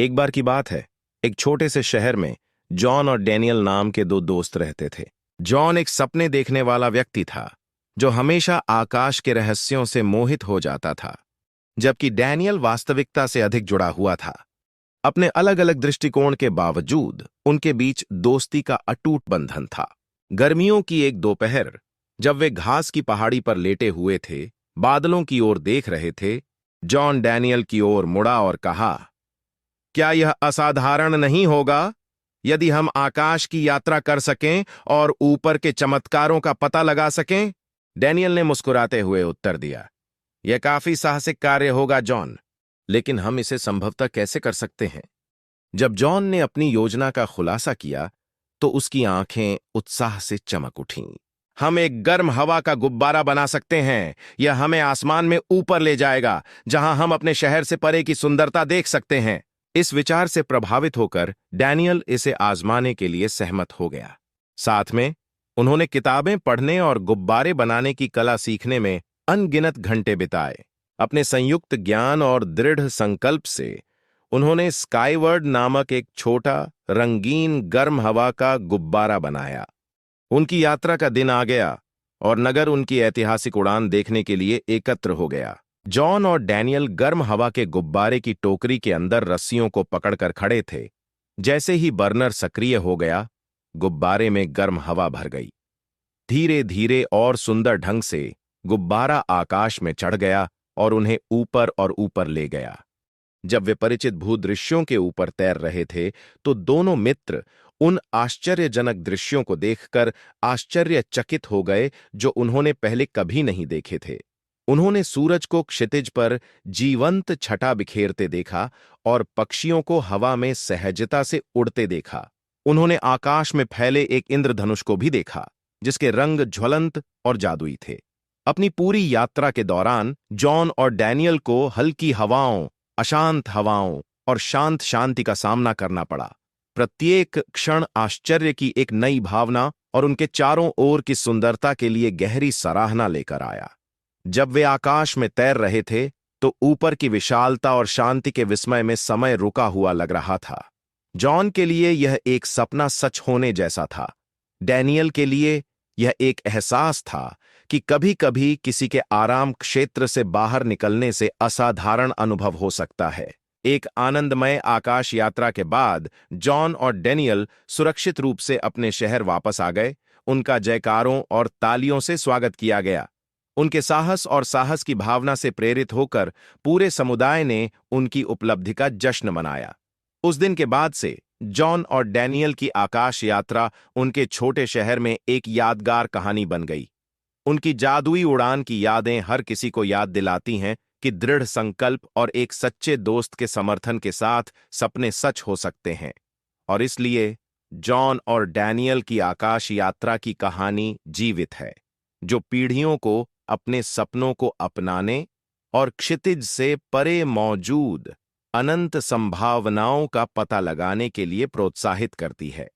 एक बार की बात है, एक छोटे से शहर में जॉन और डैनियल नाम के दो दोस्त रहते थे। जॉन एक सपने देखने वाला व्यक्ति था जो हमेशा आकाश के रहस्यों से मोहित हो जाता था, जबकि डैनियल वास्तविकता से अधिक जुड़ा हुआ था। अपने अलग अलग दृष्टिकोण के बावजूद उनके बीच दोस्ती का अटूट बंधन था। गर्मियों की एक दोपहर, जब वे घास की पहाड़ी पर लेटे हुए थे, बादलों की ओर देख रहे थे, जॉन डैनियल की ओर मुड़ा और कहा, क्या यह असाधारण नहीं होगा यदि हम आकाश की यात्रा कर सकें और ऊपर के चमत्कारों का पता लगा सकें? डैनियल ने मुस्कुराते हुए उत्तर दिया, यह काफी साहसिक कार्य होगा जॉन, लेकिन हम इसे संभवतः कैसे कर सकते हैं? जब जॉन ने अपनी योजना का खुलासा किया, तो उसकी आंखें उत्साह से चमक उठीं। हम एक गर्म हवा का गुब्बारा बना सकते हैं। यह हमें आसमान में ऊपर ले जाएगा, जहां हम अपने शहर से परे की सुंदरता देख सकते हैं। इस विचार से प्रभावित होकर डैनियल इसे आजमाने के लिए सहमत हो गया। साथ में उन्होंने किताबें पढ़ने और गुब्बारे बनाने की कला सीखने में अनगिनत घंटे बिताए। अपने संयुक्त ज्ञान और दृढ़ संकल्प से उन्होंने स्काईवर्ड नामक एक छोटा, रंगीन, गर्म हवा का गुब्बारा बनाया। उनकी यात्रा का दिन आ गया और नगर उनकी ऐतिहासिक उड़ान देखने के लिए एकत्र हो गया। जॉन और डैनियल गर्म हवा के गुब्बारे की टोकरी के अंदर रस्सियों को पकड़कर खड़े थे। जैसे ही बर्नर सक्रिय हो गया, गुब्बारे में गर्म हवा भर गई। धीरे धीरे और सुंदर ढंग से गुब्बारा आकाश में चढ़ गया और उन्हें ऊपर और ऊपर ले गया। जब वे परिचित भूदृश्यों के ऊपर तैर रहे थे, तो दोनों मित्र उन आश्चर्यजनक दृश्यों को देखकर आश्चर्यचकित हो गए जो उन्होंने पहले कभी नहीं देखे थे। उन्होंने सूरज को क्षितिज पर जीवंत छटा बिखेरते देखा और पक्षियों को हवा में सहजता से उड़ते देखा। उन्होंने आकाश में फैले एक इंद्रधनुष को भी देखा, जिसके रंग ज्वलंत और जादुई थे। अपनी पूरी यात्रा के दौरान जॉन और डैनियल को हल्की हवाओं, अशांत हवाओं और शांत शांति का सामना करना पड़ा। प्रत्येक क्षण आश्चर्य की एक नई भावना और उनके चारों ओर की सुंदरता के लिए गहरी सराहना लेकर आया। जब वे आकाश में तैर रहे थे, तो ऊपर की विशालता और शांति के विस्मय में समय रुका हुआ लग रहा था। जॉन के लिए यह एक सपना सच होने जैसा था। डैनियल के लिए यह एक एहसास था कि कभी-कभी किसी के आराम क्षेत्र से बाहर निकलने से असाधारण अनुभव हो सकता है। एक आनंदमय आकाश यात्रा के बाद जॉन और डैनियल सुरक्षित रूप से अपने शहर वापस आ गए। उनका जयकारों और तालियों से स्वागत किया गया। उनके साहस और साहस की भावना से प्रेरित होकर पूरे समुदाय ने उनकी उपलब्धि का जश्न मनाया। उस दिन के बाद से जॉन और डैनियल की आकाश यात्रा उनके छोटे शहर में एक यादगार कहानी बन गई। उनकी जादुई उड़ान की यादें हर किसी को याद दिलाती हैं कि दृढ़ संकल्प और एक सच्चे दोस्त के समर्थन के साथ सपने सच हो सकते हैं। और इसलिए जॉन और डैनियल की आकाश यात्रा की कहानी जीवित है, जो पीढ़ियों को अपने सपनों को अपनाने और क्षितिज से परे मौजूद अनंत संभावनाओं का पता लगाने के लिए प्रोत्साहित करती है।